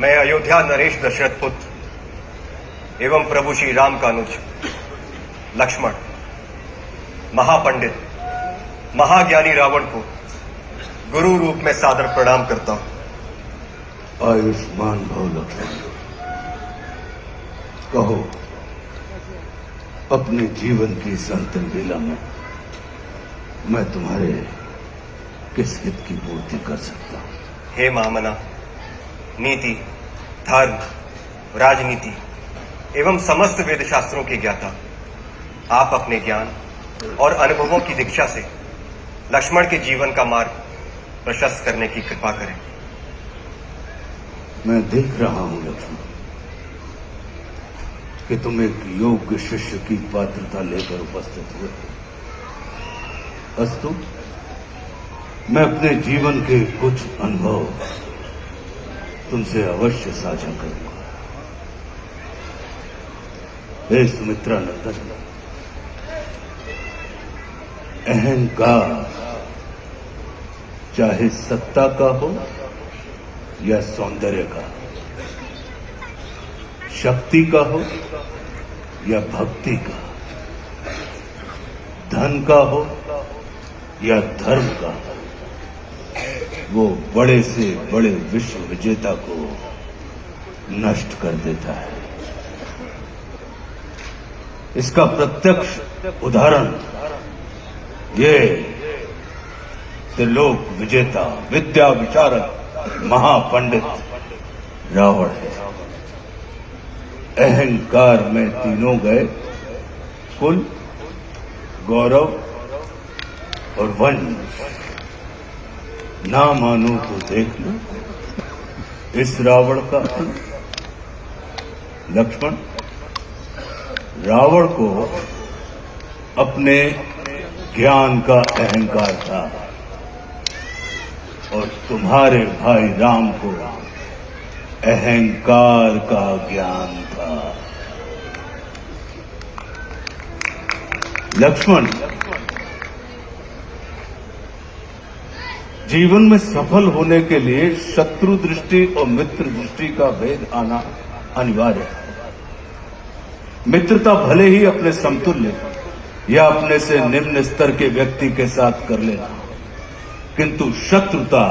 मैं अयोध्या नरेश दशरथ पुत्र एवं प्रभु श्री राम का अनुज लक्ष्मण महापंडित महाज्ञानी रावण को गुरु रूप में सादर प्रणाम करता हूं। आयुष्मान भव लक्ष्मण। कहो, अपने जीवन की इस अंतिम लीला में मैं तुम्हारे किस हित की पूर्ति कर सकता हूं? हे महामना, नीति, धर्म, राजनीति एवं समस्त वेद शास्त्रों के ज्ञाता, आप अपने ज्ञान और अनुभवों की दीक्षा से लक्ष्मण के जीवन का मार्ग प्रशस्त करने की कृपा करें। मैं देख रहा हूं लक्ष्मण कि तुम एक योग्य शिष्य की पात्रता लेकर उपस्थित हुए। अस्तु, मैं अपने जीवन के कुछ अनुभव तुमसे अवश्य साझा करूंगा। हे सुमित्रा नंदन, अहंकार चाहे सत्ता का हो या सौंदर्य का, शक्ति का हो या भक्ति का, धन का हो या धर्म का, वो बड़े से बड़े विश्व विजेता को नष्ट कर देता है। इसका प्रत्यक्ष उदाहरण ये त्रिलोक विजेता, विद्या विशारद, महापंडित रावण है। अहंकार में तीनों गए, कुल, गौरव और वंश। ना मानो तो देख लो इस रावण का अंत। लक्ष्मण, रावण को अपने ज्ञान का अहंकार था और तुम्हारे भाई राम को अहंकार का ज्ञान था। लक्ष्मण, जीवन में सफल होने के लिए शत्रु दृष्टि और मित्र दृष्टि का भेद आना अनिवार्य है। मित्रता भले ही अपने समतुल्य या अपने से निम्न स्तर के व्यक्ति के साथ कर लेना, किंतु शत्रुता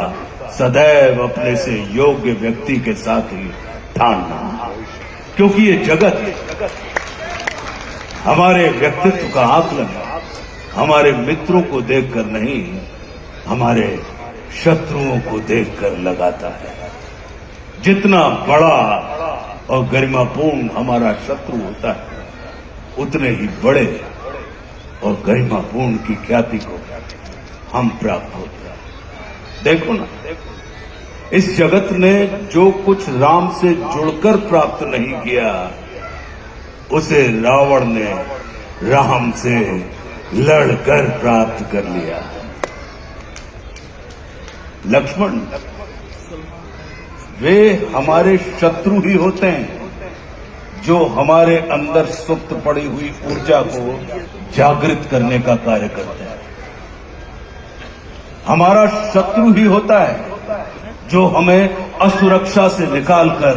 सदैव अपने से योग्य व्यक्ति के साथ ही ठानना, क्योंकि ये जगत हमारे व्यक्तित्व का आकलन हमारे मित्रों को देखकर नहीं, हमारे शत्रुओं को देखकर लगाता है। जितना बड़ा और गरिमापूर्ण हमारा शत्रु होता है, उतने ही बड़े और गरिमापूर्ण की ख्याति को हम प्राप्त होते हैं। देखो ना, इस जगत ने जो कुछ राम से जुड़कर प्राप्त नहीं किया, उसे रावण ने राम से लड़कर प्राप्त कर लिया। लक्ष्मण, वे हमारे शत्रु ही होते हैं जो हमारे अंदर सुप्त पड़ी हुई ऊर्जा को जागृत करने का कार्य करते हैं। हमारा शत्रु ही होता है जो हमें असुरक्षा से निकालकर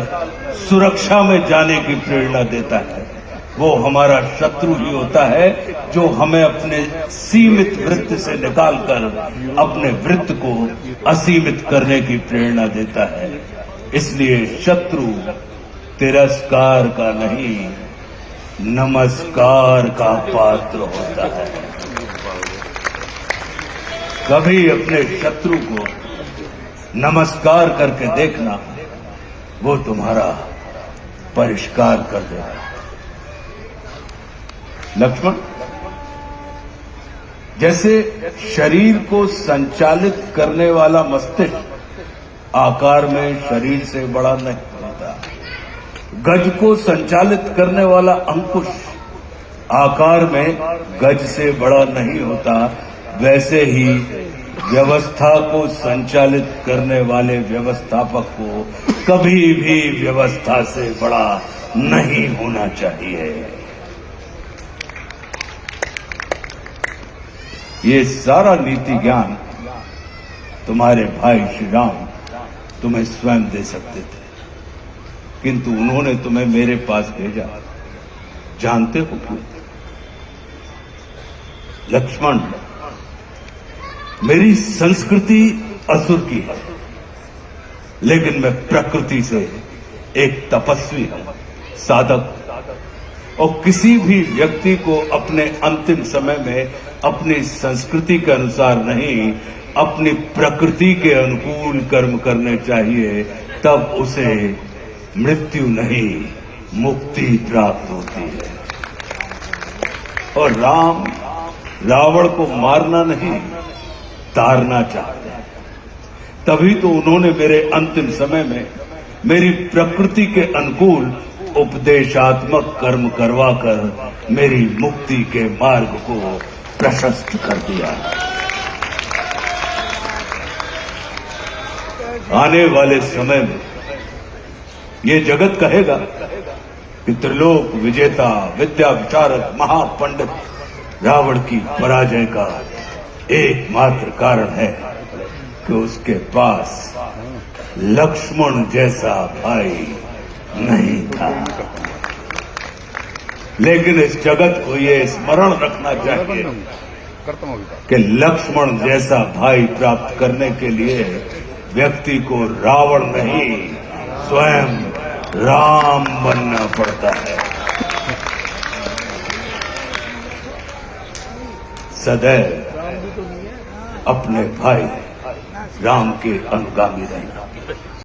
सुरक्षा में जाने की प्रेरणा देता है। वो हमारा शत्रु ही होता है जो हमें अपने सीमित वृत्त से निकालकर अपने वृत्त को असीमित करने की प्रेरणा देता है। इसलिए शत्रु तिरस्कार का नहीं, नमस्कार का पात्र होता है। कभी अपने शत्रु को नमस्कार करके देखना, वो तुम्हारा परिष्कार कर देगा। लक्ष्मण, जैसे शरीर को संचालित करने वाला मस्तिष्क आकार में शरीर से बड़ा नहीं होता, गज को संचालित करने वाला अंकुश आकार में गज से बड़ा नहीं होता, वैसे ही व्यवस्था को संचालित करने वाले व्यवस्थापक को कभी भी व्यवस्था से बड़ा नहीं होना चाहिए। ये सारा नीति ज्ञान तुम्हारे भाई श्री राम तुम्हें स्वयं दे सकते थे, किंतु उन्होंने तुम्हें मेरे पास भेजा। जानते हो क्यों? लक्ष्मण, मेरी संस्कृति असुर की है, लेकिन मैं प्रकृति से एक तपस्वी हूं, साधक। और किसी भी व्यक्ति को अपने अंतिम समय में अपनी संस्कृति के अनुसार नहीं, अपनी प्रकृति के अनुकूल कर्म करने चाहिए, तब उसे मृत्यु नहीं, मुक्ति प्राप्त होती है। और राम रावण को मारना नहीं, तारना चाहते हैं। तभी तो उन्होंने मेरे अंतिम समय में मेरी प्रकृति के अनुकूल उपदेशात्मक कर्म करवाकर मेरी मुक्ति के मार्ग को प्रशस्त कर दिया। आने वाले समय में ये जगत कहेगा कि त्रिलोक विजेता, विद्या विशारद, महापंडित रावण की पराजय का एकमात्र कारण है कि उसके पास लक्ष्मण जैसा भाई नहीं था। लेकिन इस जगत को ये स्मरण रखना चाहिए कि लक्ष्मण जैसा भाई प्राप्त करने के लिए व्यक्ति को रावण नहीं, स्वयं राम बनना पड़ता है। सदैव अपने भाई राम के अनुगामी रहना।